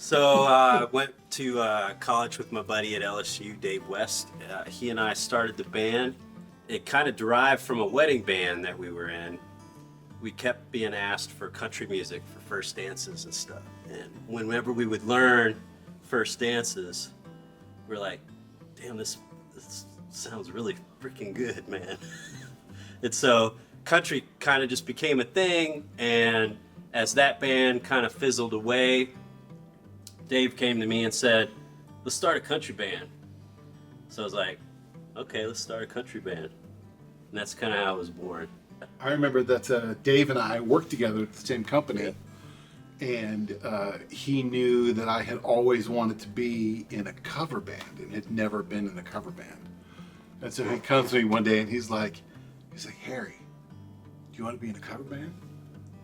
So I went to college with my buddy at LSU, Dave West. He and I started the band. It kind of derived from a wedding band that we were in. We kept being asked for country music for first dances and stuff. And whenever we would learn first dances, we're like, damn, this sounds really freaking good, man. And so country kind of just became a thing. And as that band kind of fizzled away, Dave came to me and said, let's start a country band. So I was like, okay, let's start a country band. And that's kind of how it was born. I remember that Dave and I worked together at the same company, and he knew that I had always wanted to be in a cover band and had never been in a cover band. And so he comes to me one day and he's like, Harry, do you want to be in a cover band?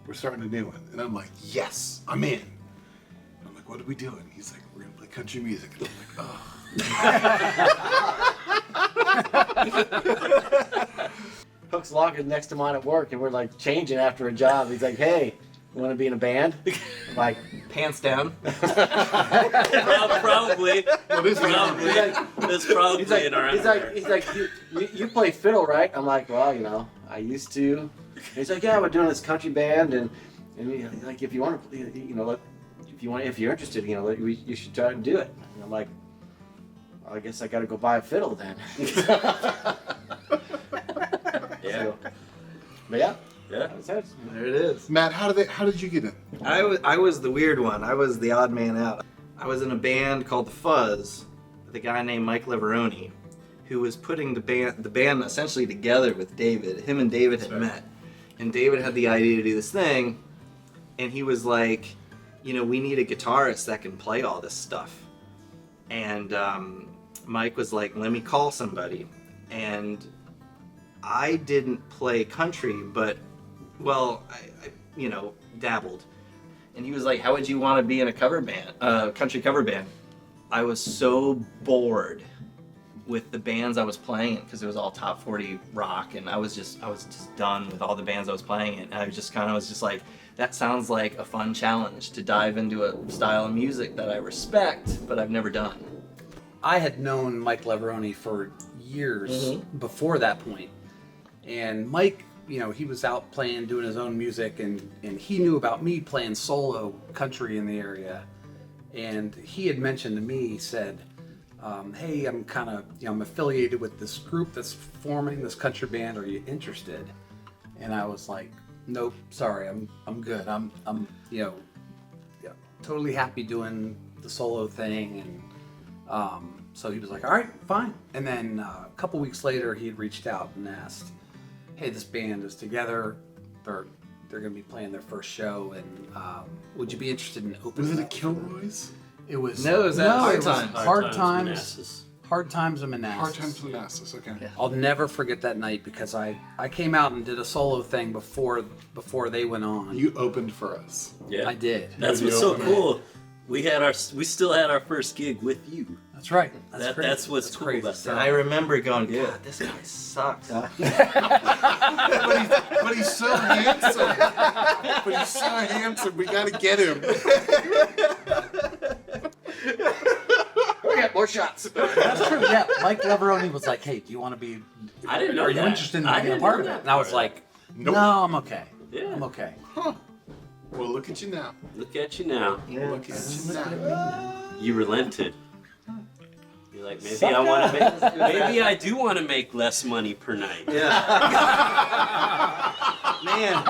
We're starting a new one. And I'm like, yes, I'm in. I'm like, what are we doing? He's like, we're going to play country music. And I'm like, oh. Hook's locker next to mine at work, and we're like changing after a job. He's like, "Hey, you want to be in a band?" I'm like, pants down. Probably. Well, this is That's probably in our he's like, you play fiddle, right? I'm like, well, I used to. He's like, yeah, we're doing this country band, and like, if you want to, if you're interested, you should try to do it. And I'm like, well, I guess I got to go buy a fiddle then. Yeah. But yeah. Yeah. There it is. Matt, how did you get in? I was the weird one. I was the odd man out. I was in a band called The Fuzz with a guy named Mike Leveroni, who was putting the band essentially together with David. Him and David had met. And David had the idea to do this thing, and he was like, we need a guitarist that can play all this stuff. And Mike was like, let me call somebody. And I didn't play country, but, well, I dabbled. And he was like, how would you want to be in a cover band, country cover band? I was so bored with the bands I was playing in, because it was all top 40 rock, and I was just done with all the bands I was playing in. And I just kind of was just like, that sounds like a fun challenge to dive into a style of music that I respect, but I've never done. I had known Mike Leveroni for years before that point. And Mike, he was out playing, doing his own music, and he knew about me playing solo country in the area. And he had mentioned to me, he said, hey, I'm kind of, I'm affiliated with this group that's forming this country band. Are you interested? And I was like, nope, sorry, I'm good. I'm totally happy doing the solo thing. And so he was like, all right, fine. And then a couple weeks later, he had reached out and asked, hey, this band is together. They're going to be playing their first show, and would you be interested in opening? Was it a Kilroy's? It was. No, it was Hard Times. Hard Times. Manassas. Hard Times in Manassas. Hard Times in Manassas, okay. Yeah. I'll never forget that night because I came out and did a solo thing before they went on. You opened for us. Yeah. I did. That's what's so cool. We still had our first gig with you. That's right. That's what's cool about And that. I remember going, God, this guy sucks. But he's so handsome. But he's so handsome. We gotta get him. We got more shots. That's true. Yeah, Mike Leveroni was like, "Hey, do you want to be? I didn't know Are you that. interested in I being a didn't part know of it?" that And I was part. like, Nope. "No, I'm okay. Yeah. I'm okay." Huh. Well, look at you now. Look at you now. Look at you now. You relented. You're like, maybe I do want to make less money per night. Yeah. Man,